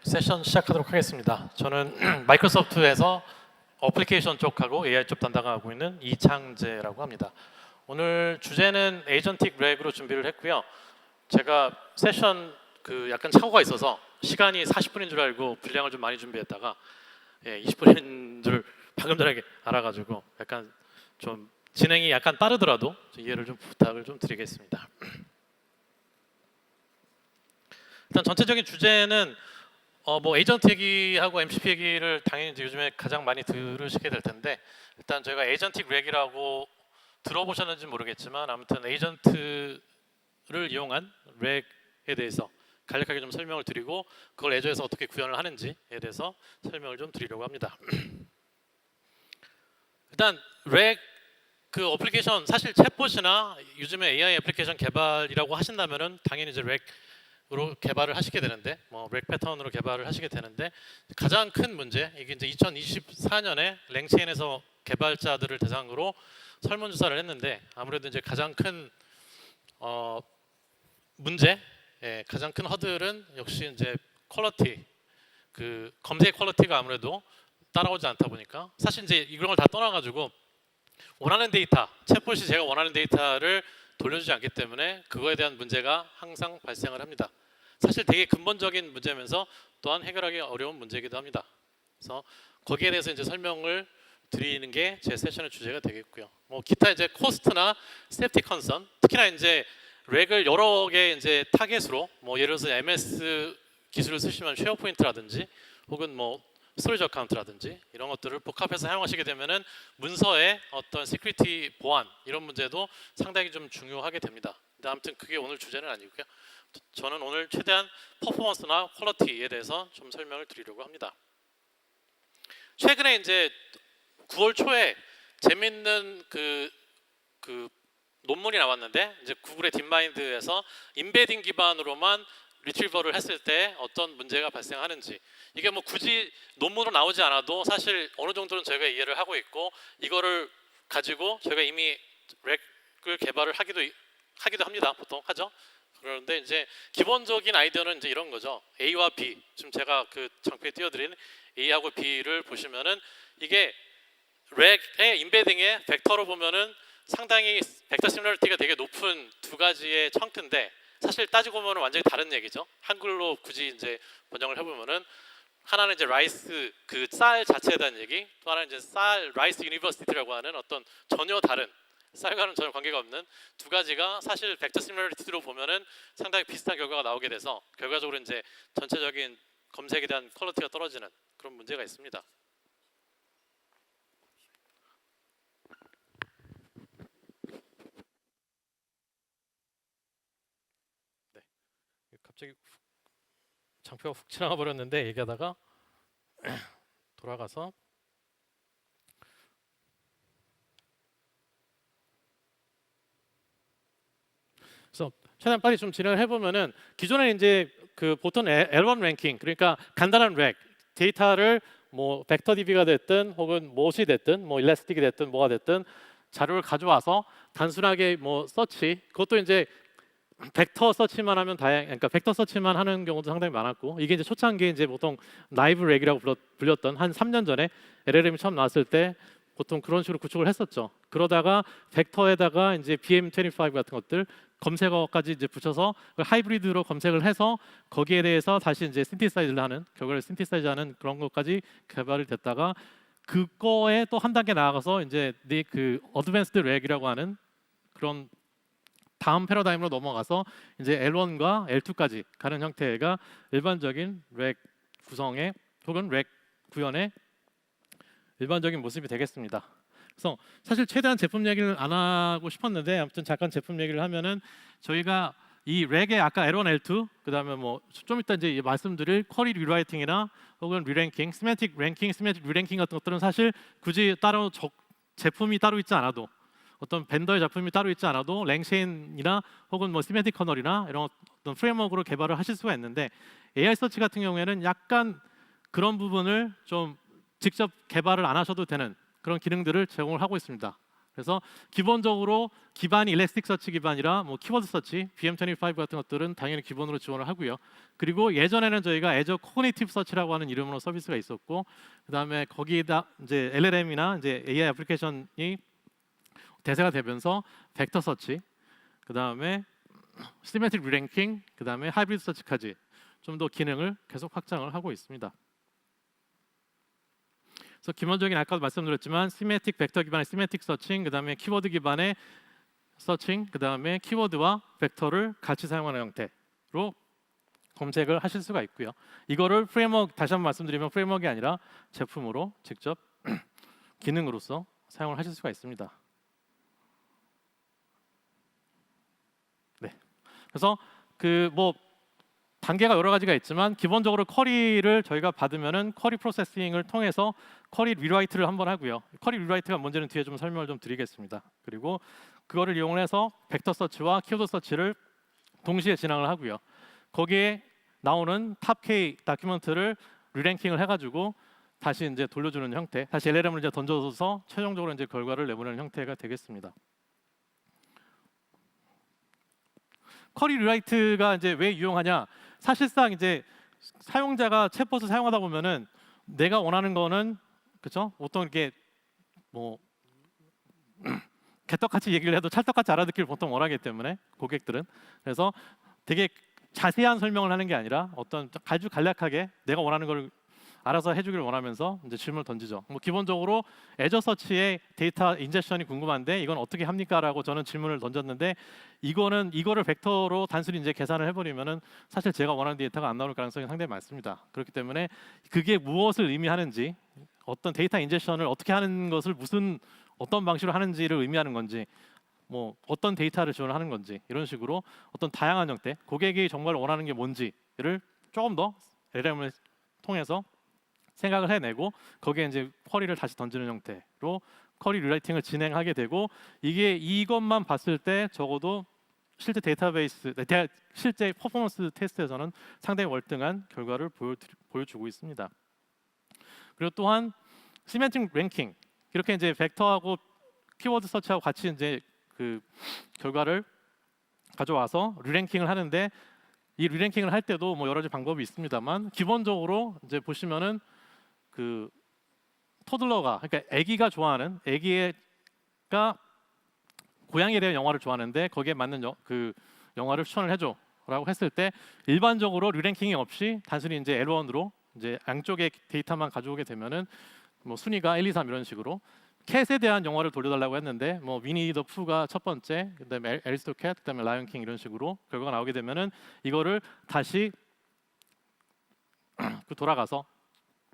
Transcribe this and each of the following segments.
세션 시작하도록 하겠습니다. 저는 마이크로소프트에서 어플리케이션 쪽하고 AI 쪽 담당하고 있는 이창재라고 합니다. 오늘 주제는 에이전틱 렉으로 준비를 했고요. 제가 세션 약간 착오가 있어서 시간이 40분인 줄 알고 분량을 좀 많이 준비했다가 20분인 줄 방금 전에 알아가지고 약간 좀 진행이 약간 빠르더라도 이해를 좀 부탁을 좀 드리겠습니다. 일단 전체적인 주제는 에이전트 얘기하고 MCP 얘기를 당연히 이제 요즘에 가장 많이 들으시게 될 텐데, 일단 저희가 에이전틱 렉이라고 들어보셨는지 모르겠지만 아무튼 에이전트를 이용한 렉에 대해서 간략하게 좀 설명을 드리고 그걸 애저에서 어떻게 구현을 하는지에 대해서 설명을 좀 드리려고 합니다. 일단 렉 어플리케이션, 사실 챗봇이나 요즘에 AI 애플리케이션 개발이라고 하신다면은 당연히 이제 렉으로 개발을 하시게 되는데, 렉 패턴으로 개발을 하시게 되는데, 가장 큰 문제, 이게 이제 2024년에 랭체인에서 개발자들을 대상으로 설문조사를 했는데, 아무래도 이제 가장 큰 문제, 가장 큰 허들은 역시 이제 퀄리티, 검색 퀄리티가 아무래도 따라오지 않다 보니까, 사실 이제 이런 걸 다 떠나가지고 원하는 데이터, 챗봇이 제가 원하는 데이터를 돌려주지 않기 때문에 그거에 대한 문제가 항상 발생을 합니다. 사실 되게 근본적인 문제면서 또한 해결하기 어려운 문제이기도 합니다. 그래서 거기에 대해서 이제 설명을 드리는 게 제 세션의 주제가 되겠고요. 기타 이제 코스트나 세프티 컨선, 특히나 이제 렉을 여러 개 이제 타겟으로, 예를 들어서 MS 기술을 쓰시면 쉐어포인트라든지 혹은 스토리지 어카운트라든지 이런 것들을 복합해서 사용하시게 되면은 문서의 어떤 시큐리티 보안 이런 문제도 상당히 좀 중요하게 됩니다. 근데 아무튼 그게 오늘 주제는 아니고요. 저는 오늘 최대한 퍼포먼스나 퀄리티에 대해서 좀 설명을 드리려고 합니다. 최근에 이제 9월 초에 재밌는 논문이 나왔는데, 이제 구글의 딥마인드에서 인베딩 기반으로만 리트리버를 했을 때 어떤 문제가 발생하는지, 이게 굳이 논문으로 나오지 않아도 사실 어느 정도는 저희가 이해를 하고 있고, 이거를 가지고 저희가 이미 렉을 개발을 하기도 합니다. 보통 하죠. 그런데 이제 기본적인 아이디어는 이제 이런 거죠. A와 B, 지금 제가 장표에 띄워드린 A하고 B를 보시면은 이게 렉의 인베딩의 벡터로 보면은 상당히 벡터 시뮬러리티가 되게 높은 두 가지의 청크인데, 사실 따지고 보면 완전히 다른 얘기죠. 한글로 굳이 이제 번역을 해보면은 하나는 이제 라이스 쌀 자체에 대한 얘기, 또 하나는 이제 쌀 라이스 유니버시티라고 하는 어떤 전혀 다른, 쌀과는 전혀 관계가 없는 두 가지가 사실 벡터 시뮬러리티로 보면은 상당히 비슷한 결과가 나오게 돼서 결과적으로 이제 전체적인 검색에 대한 퀄리티가 떨어지는 그런 문제가 있습니다. 갑자기 장표가 훅 지나가 버렸는데 얘기하다가 돌아가서 그래서 최대한 빨리 좀 진행을 해보면은, 기존에 이제 보통 L1 랭킹, 그러니까 간단한 렉 데이터를 벡터 DB가 됐든 혹은 무엇이 됐든 일라스틱이 됐든 뭐가 됐든 자료를 가져와서 단순하게 서치, 그것도 이제 벡터 서치만 하면 그러니까 벡터 서치만 하는 경우도 상당히 많았고, 이게 이제 초창기에 이제 보통 나이브 렉이라고 불렸던, 한 3년 전에 LLM이 처음 나왔을 때 보통 그런 식으로 구축을 했었죠. 그러다가 벡터에다가 이제 BM25 같은 것들 검색어까지 이제 붙여서 하이브리드로 검색을 해서 거기에 대해서 다시 이제 신티사이즈를 하는, 결과를 신티사이즈하는 그런 것까지 개발이 됐다가, 그거에 또 한 단계 나아가서 이제 어드밴스드 렉이라고 하는 그런 다음 패러다임으로 넘어가서 이제 L1과 L2까지 가는 형태가 일반적인 렉 구성의 혹은 렉 구현의 일반적인 모습이 되겠습니다. 그래서 사실 최대한 제품 얘기를 안 하고 싶었는데, 아무튼 잠깐 제품 얘기를 하면은, 저희가 이 렉의 아까 L1, L2, 그다음에 좀 이따 이제 말씀드릴 쿼리 리라이팅이나 혹은 리랭킹, 시멘틱 랭킹, 시멘틱 리랭킹 같은 것들은 사실 굳이 따로 제품이 따로 있지 않아도, 어떤 벤더의 작품이 따로 있지 않아도 랭체인이나 혹은 시메틱 커널이나 이런 어떤 프레임워크로 개발을 하실 수가 있는데, AI 서치 같은 경우에는 약간 그런 부분을 좀 직접 개발을 안 하셔도 되는 그런 기능들을 제공을 하고 있습니다. 그래서 기본적으로 기반이 일렉스틱 서치 기반이라 뭐 키워드 서치, BM25 같은 것들은 당연히 기본으로 지원을 하고요. 그리고 예전에는 저희가 애저 코그니티브 서치라고 하는 이름으로 서비스가 있었고, 그다음에 거기에다 이제 LLM이나 이제 AI 애플리케이션이 대세가 되면서 벡터 서치, 그다음에 시메트릭 리랭킹, 그다음에 하이브리드 서치까지 좀 더 기능을 계속 확장을 하고 있습니다. 그래서 기본적인 아까도 말씀드렸지만 시메틱 벡터 기반의 시메틱 서칭, 그다음에 키워드 기반의 서칭, 그다음에 키워드와 벡터를 같이 사용하는 형태로 검색을 하실 수가 있고요. 이거를 프레임워크, 다시 한번 말씀드리면 프레임워크가 아니라 제품으로 직접 기능으로서 사용을 하실 수가 있습니다. 네. 그래서 그 뭐 단계가 여러 가지가 있지만 기본적으로 쿼리를 저희가 받으면은 쿼리 프로세싱을 통해서 쿼리 리라이트를 한번 하고요. 쿼리 리라이트가 뭔지는 뒤에 좀 설명을 좀 드리겠습니다. 그리고 그거를 이용해서 벡터 서치와 키워드 서치를 동시에 진행을 하고요. 거기에 나오는 탑 K 다큐멘트를 리랭킹을 해가지고 다시 이제 돌려주는 형태, 다시 LLM을 이제 던져서 최종적으로 이제 결과를 내보내는 형태가 되겠습니다. 쿼리 리라이트가 이제 왜 유용하냐? 사실상 이제 사용자가 챗봇을 사용하다 보면은 내가 원하는 거는 그렇죠? 보통 이렇게 뭐 개떡같이 얘기를 해도 찰떡같이 알아듣기를 보통 원하기 때문에 고객들은 그래서 되게 자세한 설명을 하는 게 아니라 어떤 아주 간략하게 내가 원하는 걸 알아서 해주기를 원하면서 이제 질문을 던지죠. 뭐 기본적으로 애저 서치의 데이터 인젝션이 궁금한데 이건 어떻게 합니까?라고 저는 질문을 던졌는데 이거를 벡터로 단순히 이제 계산을 해버리면은 사실 제가 원하는 데이터가 안 나올 가능성이 상당히 많습니다. 그렇기 때문에 그게 무엇을 의미하는지, 어떤 데이터 인젝션을 어떻게 하는 것을 어떤 방식으로 하는지를 의미하는 건지, 뭐 어떤 데이터를 지원하는 건지 이런 식으로 어떤 다양한 형태, 고객이 정말 원하는 게 뭔지를 조금 더 LLM을 통해서 생각을 해내고 거기에 이제 쿼리를 다시 던지는 형태로 쿼리 리라이팅을 진행하게 되고 이게 이것만 봤을 때 적어도 실제 데이터베이스, 실제 퍼포먼스 테스트에서는 상당히 월등한 결과를 보여주고 있습니다. 그리고 또한 시멘틱 랭킹 이렇게 이제 벡터하고 키워드 서치하고 같이 이제 그 결과를 가져와서 리랭킹을 하는데 이 리랭킹을 할 때도 뭐 여러 가지 방법이 있습니다만 기본적으로 이제 보시면은 그 토들러가 그러니까 아기가 좋아하는 아기가 고양이에 대한 영화를 좋아하는데 거기에 맞는 그 영화를 추천을 해줘라고 했을 때 일반적으로 리랭킹이 없이 단순히 이제 L1으로 이제 양쪽의 데이터만 가져오게 되면은 뭐 순위가 1, 2, 3 이런 식으로 캣에 대한 영화를 돌려달라고 했는데 뭐 위니 더 푸가 첫 번째, 그다음에 애리스토캣, 그다음에 라이언 킹 이런 식으로 결과가 나오게 되면은 이거를 다시 돌아가서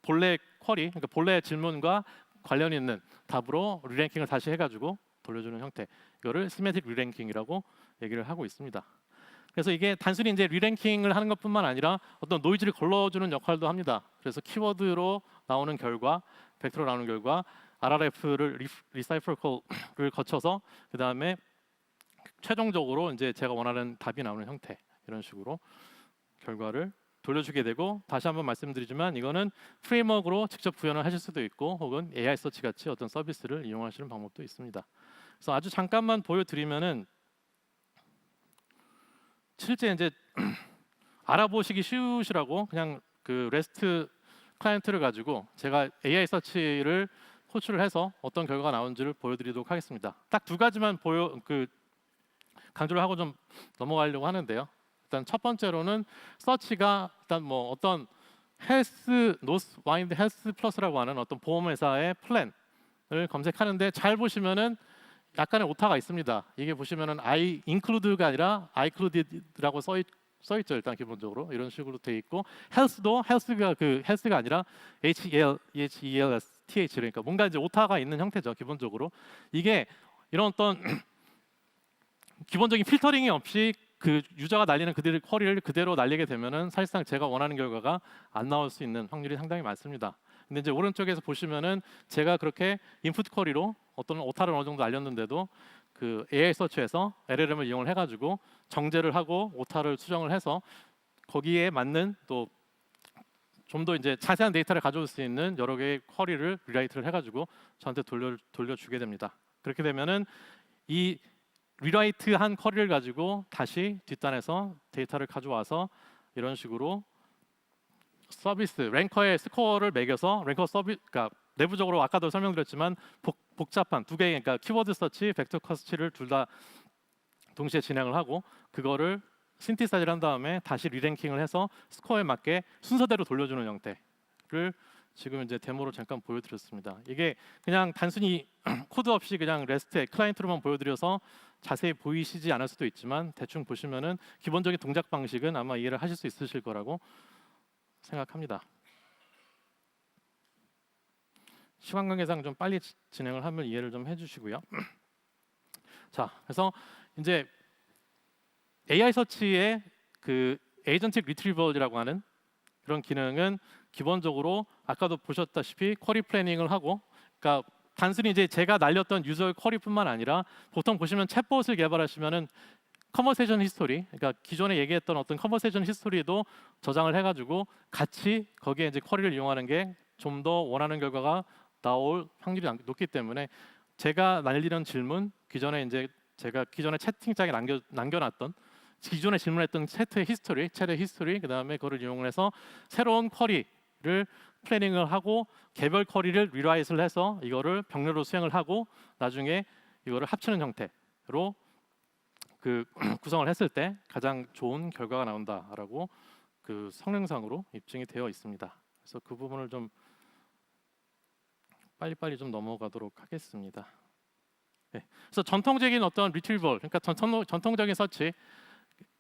본래 쿼리, 그러니까 본래 질문과 관련 있는 답으로 리랭킹을 다시 해가지고 돌려주는 형태. 이거를 시메트릭 리랭킹이라고 얘기를 하고 있습니다. 그래서 이게 단순히 이제 리랭킹을 하는 것뿐만 아니라 어떤 노이즈를 걸러주는 역할도 합니다. 그래서 키워드로 나오는 결과, 벡터로 나오는 결과, RRF를 리사이클을 거쳐서 그 다음에 최종적으로 이제 제가 원하는 답이 나오는 형태 이런 식으로 결과를 돌려주게 되고 다시 한번 말씀드리지만 이거는 프레임워크로 직접 구현을 하실 수도 있고 혹은 AI 서치 같이 어떤 서비스를 이용하시는 방법도 있습니다. 그래서 아주 잠깐만 보여드리면은 실제 이제 알아보시기 쉬우시라고 그냥 그 REST 클라이언트를 가지고 제가 AI 서치를 호출을 해서 어떤 결과가 나오는지를 보여드리도록 하겠습니다. 딱 두 가지만 강조를 하고 좀 넘어가려고 하는데요. 일단 첫 번째로는 서치가 일단 뭐 어떤 헬스 노스 와인드 헬스 플러스라고 하는 어떤 보험회사의 플랜을 검색하는데 잘 보시면은 약간의 오타가 있습니다. 이게 보시면은 I include가 아니라 I included라고 써 있죠. 일단 기본적으로 이런 식으로 돼 있고 헬스가 아니라 HELS 그러니까 뭔가 이제 오타가 있는 형태죠. 기본적으로 이게 이런 어떤 기본적인 필터링이 없이 그 유저가 날리는 그들의 쿼리를 그대로 날리게 되면은 사실상 제가 원하는 결과가 안 나올 수 있는 확률이 상당히 많습니다. 근데 이제 오른쪽에서 보시면은 제가 그렇게 인풋 쿼리로 어떤 오타를 어느 정도 알렸는데도 그 AI 서치에서 LLM을 이용을 해가지고 정제를 하고 오타를 수정을 해서 거기에 맞는 또 좀 더 이제 자세한 데이터를 가져올 수 있는 여러 개의 쿼리를 리라이트를 해가지고 저한테 돌려주게 됩니다. 그렇게 되면은 이 리라이트한 쿼리를 가지고 다시 뒷단에서 데이터를 가져와서 이런 식으로 서비스 랭커의 스코어를 매겨서 랭커 서비스, 그러니까 내부적으로 아까도 설명드렸지만 복잡한 두 개의, 그러니까 키워드 서치, 벡터 서치를 둘 다 동시에 진행을 하고 그거를 신티사이즈를 한 다음에 다시 리랭킹을 해서 스코어에 맞게 순서대로 돌려주는 형태를 지금 이제 데모로 잠깐 보여드렸습니다. 이게 그냥 단순히 코드 없이 그냥 REST의 클라이언트로만 보여드려서 자세히 보이시지 않을 수도 있지만 대충 보시면은 기본적인 동작 방식은 아마 이해를 하실 수 있으실 거라고 생각합니다. 시간 관계상 좀 빨리 진행을 하면 이해를 좀 해주시고요. 자, 그래서 이제 AI 서치의 그 에이전틱 리트리버이라고 하는 그런 기능은 기본적으로 아까도 보셨다시피 쿼리 플래닝을 하고, 그러니까 단순히 이제 제가 날렸던 유저의 쿼리뿐만 아니라 보통 보시면 챗봇을 개발하시면은 컨버세이션 히스토리, 그러니까 기존에 얘기했던 어떤 컨버세이션 히스토리도 저장을 해가지고 같이 거기에 이제 쿼리를 이용하는 게 좀 더 원하는 결과가 나올 확률이 높기 때문에 제가 날리는 질문, 기존에 이제 제가 기존에 채팅창에 남겨놨던 기존에 질문했던 챗의 히스토리, 그 다음에 그거를 이용해서 새로운 쿼리를 플래닝을 하고 개별 쿼리를 리라이트를 해서 이거를 병렬로 수행을 하고 나중에 이거를 합치는 형태로 그 구성을 했을 때 가장 좋은 결과가 나온다라고 그 성능상으로 입증이 되어 있습니다. 그래서 그 부분을 좀 빨리빨리 좀 넘어가도록 하겠습니다. 네. 그래서 전통적인 어떤 리트리버, 그러니까 전통적인 서치,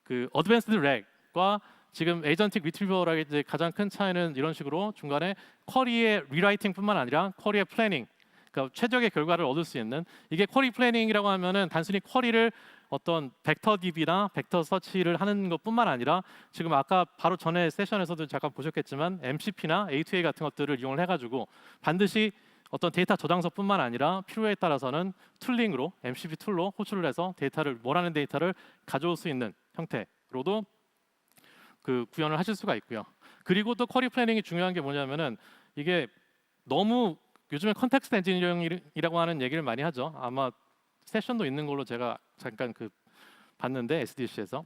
그 어드밴스드 렉과 지금 에이전틱 리트리버라는 이제 가장 큰 차이는 이런 식으로 중간에 쿼리의 리라이팅뿐만 아니라 쿼리의 플래닝, 그러니까 최적의 결과를 얻을 수 있는, 이게 쿼리 플래닝이라고 하면은 단순히 쿼리를 어떤 벡터 DB나 벡터 서치를 하는 것뿐만 아니라 지금 아까 바로 전에 세션에서도 잠깐 보셨겠지만 MCP나 A2A 같은 것들을 이용을 해가지고 반드시 어떤 데이터 저장소뿐만 아니라 필요에 따라서는 툴링으로 MCP 툴로 호출을 해서 데이터를 원하는 데이터를 가져올 수 있는 형태로도 그 구현을 하실 수가 있고요. 그리고 또 쿼리 플래닝이 중요한 게 뭐냐면은 이게 너무 요즘에 컨텍스트 엔지니어링이라고 하는 얘기를 많이 하죠. 아마 세션도 있는 걸로 제가 잠깐 그 봤는데 SDC에서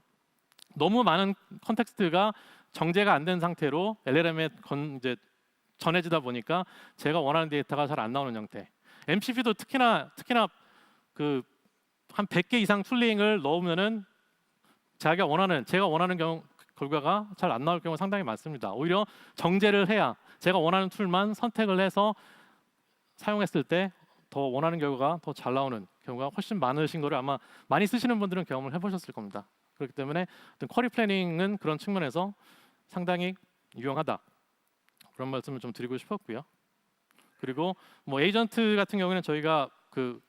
너무 많은 컨텍스트가 정제가 안 된 상태로 LLM에 이제 전해지다 보니까 제가 원하는 데이터가 잘 안 나오는 형태. MCP도 특히나 그 한 100개 이상 툴링을 넣으면은 제가 원하는 결과가 잘 안 나올 경우가 상당히 많습니다. 오히려 정제를 해야 제가 원하는 툴만 선택을 해서 사용했을 때 더 원하는 결과가 더 잘 나오는 경우가 훨씬 많으신 거를 아마 많이 쓰시는 분들은 경험을 해보셨을 겁니다. 그렇기 때문에 어떤 쿼리 플래닝은 그런 측면에서 상당히 유용하다. 그런 말씀을 좀 드리고 싶었고요. 그리고 뭐 에이전트 같은 경우에는 저희가 그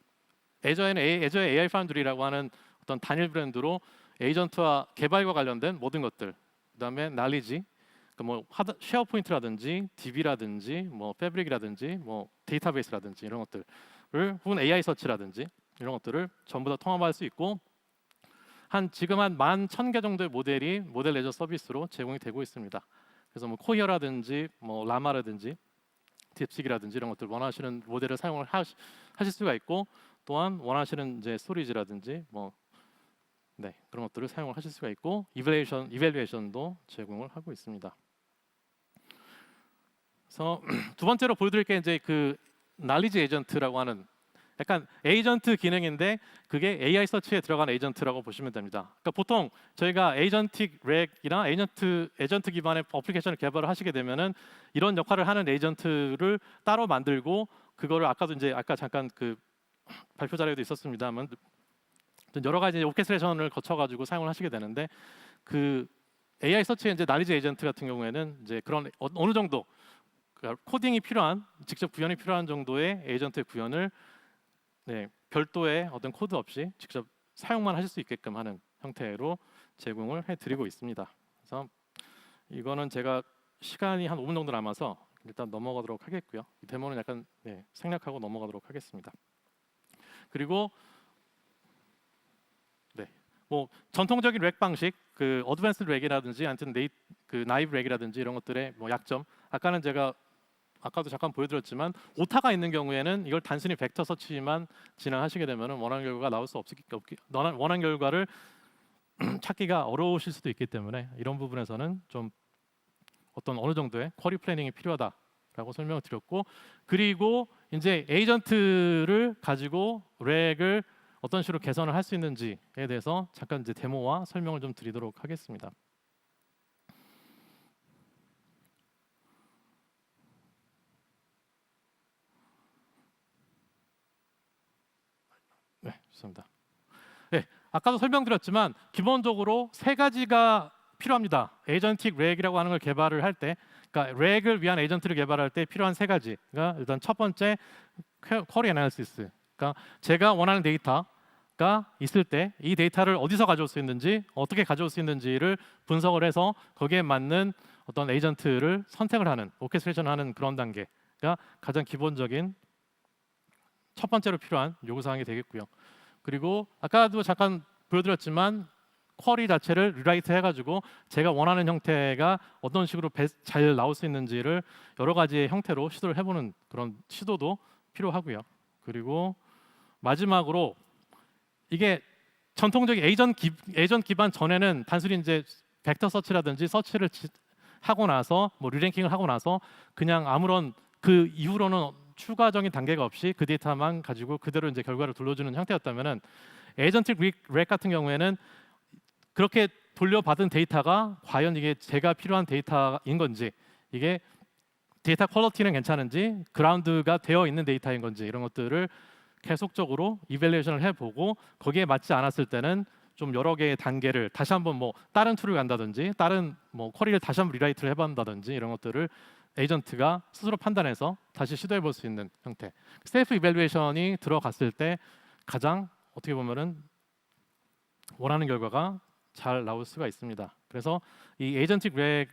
애저의 AI 파운드리라고 하는 어떤 단일 브랜드로 에이전트와 개발과 관련된 모든 것들, 그다음에 날리지, 뭐 쉐어포인트라든지 DB라든지 뭐 패브릭이라든지 뭐 데이터베이스라든지 이런 것들을 혹은 AI 서치라든지 이런 것들을 전부 다 통합할 수 있고 지금 한 11,000개 정도의 모델 레저 서비스로 제공이 되고 있습니다. 그래서 뭐 코이어라든지 뭐 라마라든지 딥식이라든지 이런 것들 원하시는 모델을 사용을 하실 수가 있고 또한 원하시는 이제 스토리지라든지 뭐 네, 그런 것들을 사용을 하실 수가 있고 이밸류에이션도 제공을 하고 있습니다. 그래서 두 번째로 보여드릴 게 이제 그 날리지 에이전트라고 하는 약간 에이전트 기능인데 그게 AI 서치에 들어간 에이전트라고 보시면 됩니다. 그러니까 보통 저희가 에이전틱 렉이나 에이전트 기반의 어플리케이션을 개발을 하시게 되면은 이런 역할을 하는 에이전트를 따로 만들고 그거를 아까 잠깐 그 발표 자료에도 있었습니다만 여러 가지 오케스트레이션을 거쳐가지고 사용을 하시게 되는데 그 AI 서치의 이제 날리지 에이전트 같은 경우에는 이제 그런 어느 정도 코딩이 필요한 직접 구현이 필요한 정도의 에이전트의 구현을 별도의 어떤 코드 없이 직접 사용만 하실 수 있게끔 하는 형태로 제공을 해드리고 있습니다. 그래서 이거는 제가 시간이 한 5분 정도 남아서 일단 넘어가도록 하겠고요. 이 데모는 약간 생략하고 넘어가도록 하겠습니다. 그리고 뭐 전통적인 렉 방식, 그 어드밴스드 렉이라든지 아무튼 그 나이브 렉이라든지 이런 것들의 뭐 약점. 아까는 제가 아까도 잠깐 보여드렸지만 오타가 있는 경우에는 이걸 단순히 벡터 서치만 진행하시게 되면 원하는 결과가 나올 수 없기 원하는 결과를 찾기가 어려우실 수도 있기 때문에 이런 부분에서는 좀 어떤 어느 정도의 쿼리 플래닝이 필요하다라고 설명을 드렸고, 그리고 이제 에이전트를 가지고 렉을 어떤 식으로 개선을 할 수 있는지에 대해서 잠깐 이제 데모와 설명을 좀 드리도록 하겠습니다. 네, 좋습니다. 네, 아까도 설명드렸지만 기본적으로 세 가지가 필요합니다. 에이전틱 렉이라고 하는 걸 개발을 할 때, 그러니까 렉을 위한 에이전트를 개발할 때 필요한 세 가지가, 일단 첫 번째 쿼리 애널리시스. 그러니까 제가 원하는 데이터가 있을 때 이 데이터를 어디서 가져올 수 있는지, 어떻게 가져올 수 있는지를 분석을 해서 거기에 맞는 어떤 에이전트를 선택을 하는, 오케스트레이션하는 그런 단계가 가장 기본적인 첫 번째로 필요한 요구사항이 되겠고요. 그리고 아까도 잠깐 보여드렸지만 쿼리 자체를 리라이트 해가지고 제가 원하는 형태가 어떤 식으로 잘 나올 수 있는지를 여러 가지의 형태로 시도를 해보는 그런 시도도 필요하고요. 그리고 마지막으로 이게 전통적인 에이전 기반 전에는 단순히 이제 벡터 서치라든지 서치를 하고 나서 뭐 리랭킹을 하고 나서 그냥 아무런 그 이후로는 추가적인 단계가 없이 그 데이터만 가지고 그대로 이제 결과를 돌려주는 형태였다면은 에이전틱 렉 같은 경우에는 그렇게 돌려받은 데이터가 과연 이게 제가 필요한 데이터인 건지, 이게 데이터 퀄리티는 괜찮은지, 그라운드가 되어 있는 데이터인 건지, 이런 것들을 계속적으로 이밸리에이션을 해보고 거기에 맞지 않았을 때는 좀 여러 개의 단계를 다시 한번 뭐 다른 툴을 간다든지 다른 뭐 쿼리를 다시 한번 리라이트를 해본다든지 이런 것들을 에이전트가 스스로 판단해서 다시 시도해 볼 수 있는 형태, 셀프 이밸리에이션이 들어갔을 때 가장 어떻게 보면은 원하는 결과가 잘 나올 수가 있습니다. 그래서 이 에이전틱 렉을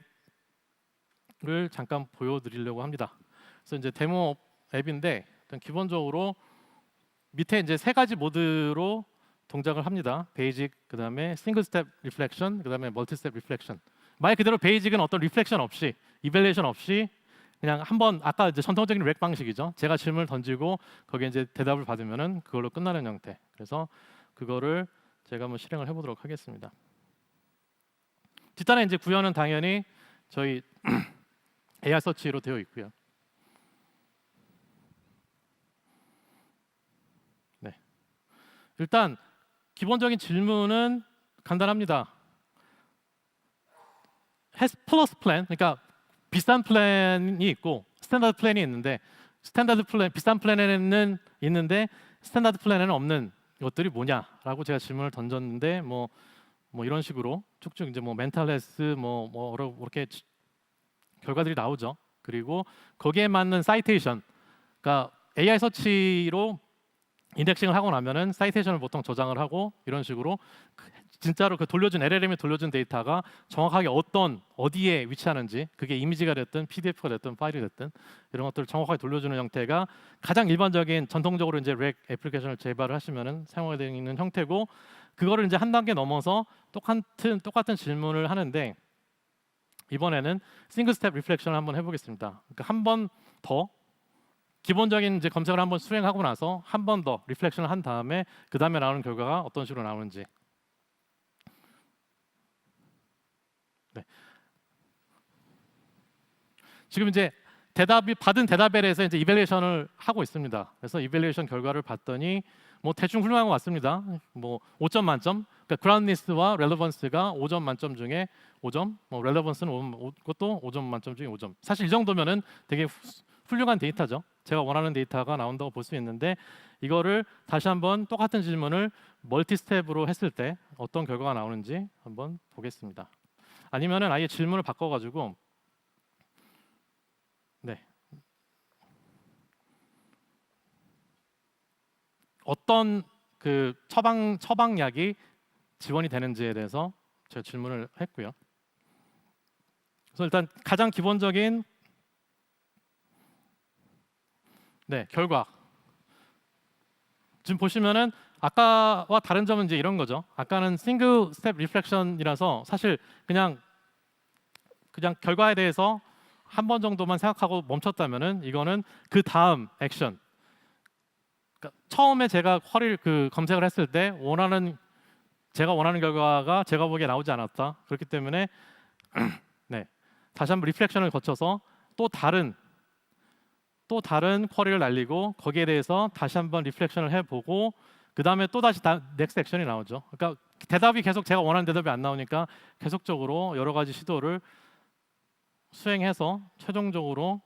잠깐 보여드리려고 합니다. 그래서 이제 데모 앱인데 일단 기본적으로 밑에 이제 세 가지 모드로 동작을 합니다. 베이직, 그다음에 싱글 스텝 리플렉션, 그다음에 멀티 스텝 리플렉션. 말 그대로 베이직은 어떤 리플렉션 없이, 이밸리에이션 없이 그냥 한번, 아까 이제 전통적인 렉 방식이죠. 제가 질문을 던지고 거기에 이제 대답을 받으면은 그걸로 끝나는 형태. 그래서 그거를 제가 한번 실행을 해보도록 하겠습니다. 뒷단에 이제 구현은 당연히 저희 AI 서치로 되어 있고요. 네. 일단 기본적인 질문은 간단합니다. 플러스 플랜, 그러니까 비싼 플랜이 있고 스탠다드 플랜이 있는데, 스탠다드 플랜, 비싼 플랜에는 있는데 스탠다드 플랜에는 없는 것들이 뭐냐라고 제가 질문을 던졌는데 뭐 이런 식으로 쭉쭉 이제 뭐 멘탈 헬스 뭐 이렇게 결과들이 나오죠. 그리고 거기에 맞는 사이테이션, 그러니까 AI 서치로 인덱싱을 하고 나면은 사이테이션을 보통 저장을 하고 이런 식으로 진짜로 그 돌려준 LLM이 돌려준 데이터가 정확하게 어디에 위치하는지, 그게 이미지가 됐든 PDF가 됐든 파일이 됐든 이런 것들을 정확하게 돌려주는 형태가 가장 일반적인 전통적으로 이제 렉 애플리케이션을 개발을 하시면은 사용하게 되는 형태고, 그거를 이제 한 단계 넘어서 똑같은 질문을 하는데 이번에는 싱글 스텝 리플렉션을 한번 해보겠습니다. 그러니까 한 번 더 기본적인 이제 검색을 한번 수행하고 나서 한 번 더 리플렉션을 한 다음에 그 다음에 나오는 결과가 어떤 식으로 나오는지. 네. 지금 이제 받은 대답에 대해서 이제 이밸리에이션을 하고 있습니다. 그래서 이밸리에이션 결과를 봤더니 뭐 대충 훌륭한 것 같습니다. 뭐 5점 만점. 그러니까 그라운드니스와 렐러번스가 5점 만점 중에 5점, 뭐 렐러번스는 그것도 5점 만점 중에 5점. 사실 이 정도면은 되게 훌륭한 데이터죠. 제가 원하는 데이터가 나온다고 볼 수 있는데, 이거를 다시 한번 똑같은 질문을 멀티 스텝으로 했을 때 어떤 결과가 나오는지 한번 보겠습니다. 아니면은 아예 질문을 바꿔가지고, 네, 어떤 그 처방약이 지원이 되는지에 대해서 제가 질문을 했고요. 그래서 일단 가장 기본적인 결과. 지금 보시면은 아까와 다른 점은 이제 이런 거죠. 아까는 싱글 스텝 리플렉션이라서 사실 그냥 결과에 대해서 한 번 정도만 생각하고 멈췄다면은 이거는 그 다음 액션. 그러니까 처음에 제가 쿼리를 그 검색을 했을 때 제가 원하는 결과가 제가 보기에 나오지 않았다. 그렇기 때문에 네, 다시 한번 리플렉션을 거쳐서 또 다른 쿼리를 날리고 거기에 대해서 다시 한번 리플렉션을 해보고 그 다음에 또 다시 넥스트 액션이 나오죠. 그러니까 대답이 계속 제가 원하는 대답이 안 나오니까 계속적으로 여러 가지 시도를 수행해서 최종적으로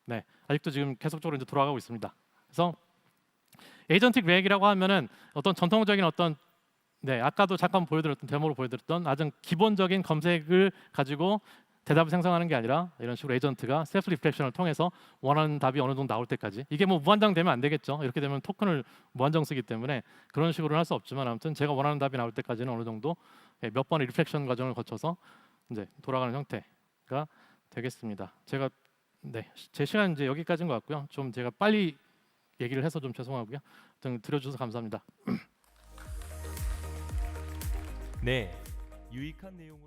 네, 아직도 지금 계속적으로 이제 돌아가고 있습니다. 그래서 에이전틱 렉이라고 하면은 어떤 전통적인 어떤 네, 아까도 잠깐 보여드렸던 데모로 보여드렸던 아주 기본적인 검색을 가지고 대답을 생성하는 게 아니라 이런 식으로 에이전트가 셀프 리플렉션을 통해서 원하는 답이 어느 정도 나올 때까지 이게 뭐 무한정 되면 안 되겠죠. 이렇게 되면 토큰을 무한정 쓰기 때문에 그런 식으로는 할 수 없지만 아무튼 제가 원하는 답이 나올 때까지는 어느 정도 몇 번의 리플렉션 과정을 거쳐서 이제 돌아가는 형태가 되겠습니다. 제가 네, 제 시간 이제 여기까지인 것 같고요. 좀 제가 빨리 얘기를 해서 좀 죄송하고요. 좀 들어주셔서 감사합니다. 네, 유익한 내용으로